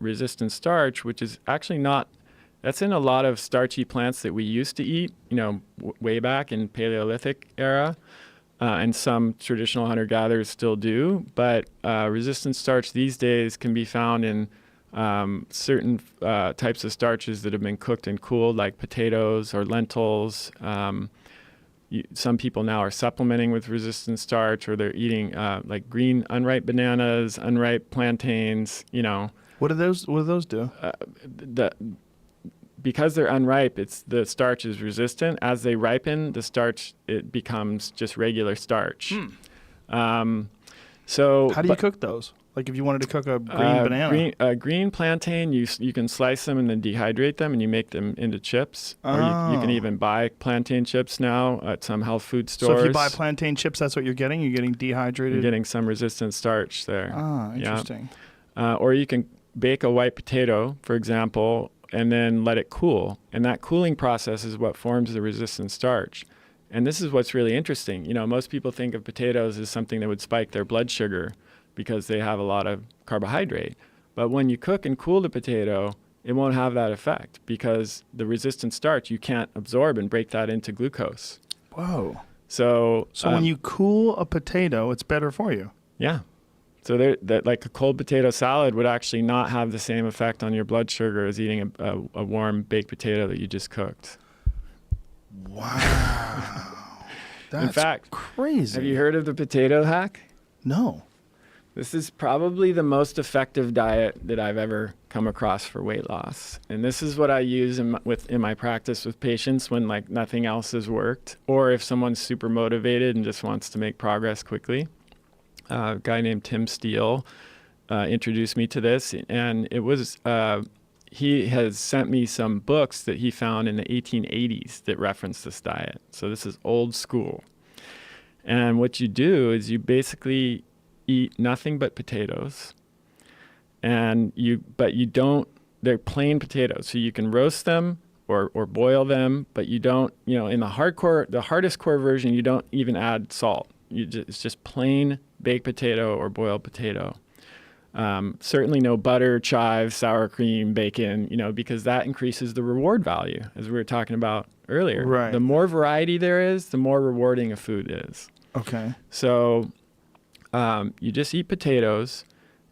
resistant starch, which is actually not, that's in a lot of starchy plants that we used to eat, way back in Paleolithic era. And some traditional hunter-gatherers still do. But resistant starch these days can be found in certain types of starches that have been cooked and cooled, like potatoes or lentils. Some people now are supplementing with resistant starch, or they're eating like green unripe bananas, unripe plantains. What do those do? Because they're unripe, the starch is resistant. As they ripen, the starch, it becomes just regular starch. So how do you cook those? Like if you wanted to cook a green banana? Green plantain, you can slice them and then dehydrate them, and you make them into chips. Oh. Or you can even buy plantain chips now at some health food stores. So if you buy plantain chips, that's what you're getting? You're getting dehydrated? You're getting some resistant starch there. Ah, interesting. Yeah. Or you can bake a white potato, for example, and then let it cool. And that cooling process is what forms the resistant starch. And this is what's really interesting. Most people think of potatoes as something that would spike their blood sugar because they have a lot of carbohydrate. But when you cook and cool the potato, it won't have that effect because the resistant starch, you can't absorb and break that into glucose. Whoa. So when you cool a potato, it's better for you? Yeah. So like a cold potato salad would actually not have the same effect on your blood sugar as eating a warm baked potato that you just cooked. Wow. That's In fact, crazy. Have you heard of the potato hack? No. This is probably the most effective diet that I've ever come across for weight loss. And this is what I use in my practice with patients when like nothing else has worked, or if someone's super motivated and just wants to make progress quickly. A guy named Tim Steele introduced me to this, and it was he has sent me some books that he found in the 1880s that reference this diet. So this is old school. And what you do is you basically eat nothing but potatoes, but you don't. They're plain potatoes, so you can roast them or boil them, but you don't. In the hardest core version, you don't even add salt. It's just plain baked potato or boiled potato. Certainly no butter, chives, sour cream, bacon, because that increases the reward value, as we were talking about earlier. Right. The more variety there is, the more rewarding a food is. Okay. So you just eat potatoes,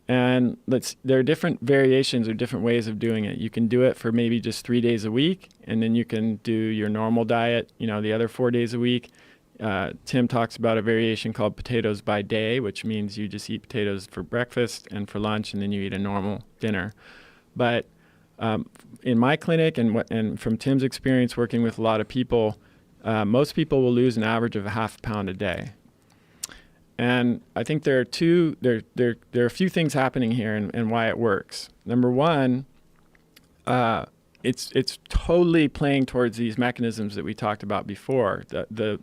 and there are different variations or different ways of doing it. You can do it for maybe just 3 days a week, and then you can do your normal diet, the other 4 days a week. Tim talks about a variation called potatoes by day, which means you just eat potatoes for breakfast and for lunch, and then you eat a normal dinner. But in my clinic and from Tim's experience working with a lot of people, most people will lose an average of a half pound a day. And I think there are a few things happening here and why it works. Number one, it's totally playing towards these mechanisms that we talked about before, the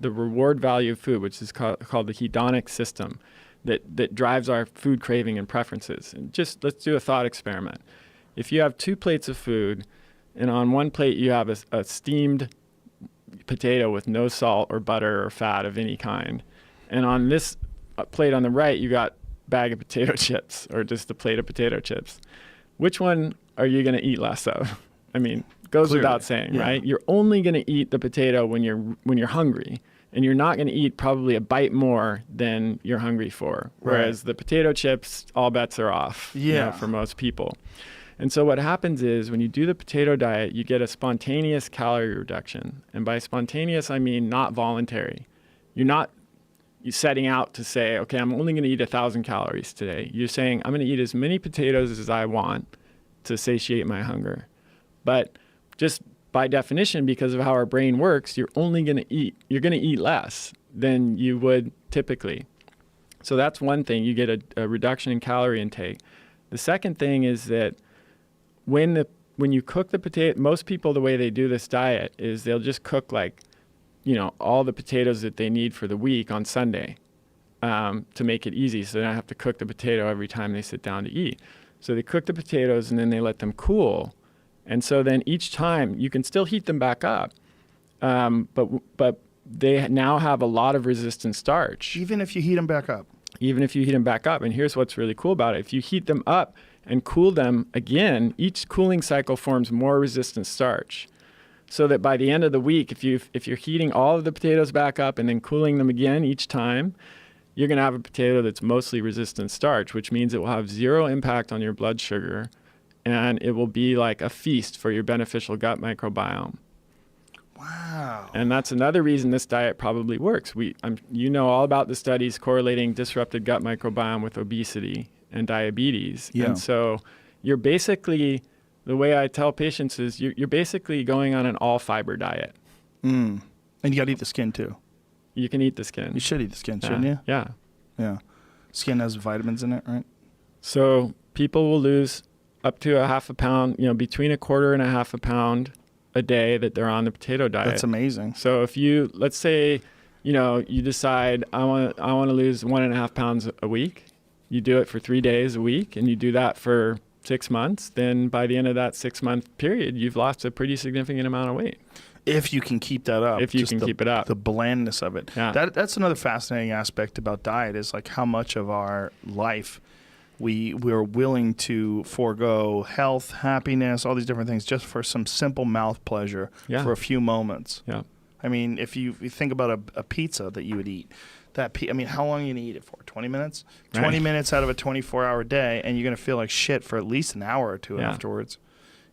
reward value of food, which is called the hedonic system, that drives our food craving and preferences. And just let's do a thought experiment. If you have 2 plates of food, and on one plate you have a steamed potato with no salt or butter or fat of any kind, and on this plate on the right you got a bag of potato chips or just a plate of potato chips, which one are you going to eat less of? I mean, goes Clearly, without saying, yeah. right? You're only going to eat the potato when you're hungry, and you're not going to eat probably a bite more than you're hungry for. Whereas the potato chips, all bets are off, for most people. And so what happens is when you do the potato diet, you get a spontaneous calorie reduction. And by spontaneous, I mean not voluntary. You're setting out to say, okay, I'm only going to eat 1,000 calories today. You're saying, I'm going to eat as many potatoes as I want to satiate my hunger. But just by definition, because of how our brain works, you're going to eat less than you would typically. So that's one thing. You get a reduction in calorie intake. The second thing is that when you cook the potato, most people, the way they do this diet is they'll just cook all the potatoes that they need for the week on Sunday to make it easy, so they don't have to cook the potato every time they sit down to eat. So they cook the potatoes and then they let them cool. And so then each time you can still heat them back up, but they now have a lot of resistant starch. Even if you heat them back up? Even if you heat them back up. And here's what's really cool about it. If you heat them up, and cool them again, each cooling cycle forms more resistant starch. So that by the end of the week, if you're heating all of the potatoes back up and then cooling them again each time, you're going to have a potato that's mostly resistant starch, which means it will have zero impact on your blood sugar, and it will be like a feast for your beneficial gut microbiome. Wow. And that's another reason this diet probably works. You know all about the studies correlating disrupted gut microbiome with obesity and diabetes. Yeah. And so you're basically, the way I tell patients is you're basically going on an all-fiber diet. And you got to eat the skin too. You can eat the skin. You should eat the skin, shouldn't you? Yeah. Yeah. Skin has vitamins in it, right? So people will lose up to a half a pound, between a quarter and a half a pound a day that they're on the potato diet. That's amazing. So if let's say, you decide I want to lose 1.5 pounds a week, you do it for 3 days a week, and you do that for 6 months, then by the end of that 6-month period, you've lost a pretty significant amount of weight. If you can keep that up. If you can keep it up. The blandness of it. Yeah. That's another fascinating aspect about diet is like how much of our life we're willing to forego health, happiness, all these different things just for some simple mouth pleasure for a few moments. Yeah. I mean, if you think about a pizza that you would eat, how long are you going to eat it for? 20 minutes? 20 minutes out of a 24-hour day, and you're going to feel like shit for at least an hour or two afterwards.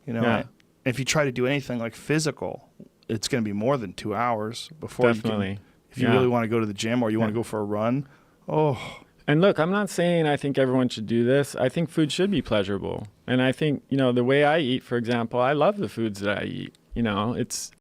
If you try to do anything like physical, it's going to be more than 2 hours before Definitely. you can. If you really want to go to the gym or you want to go for a run, And look, I'm not saying I think everyone should do this. I think food should be pleasurable. And I think, the way I eat, for example, I love the foods that I eat. It's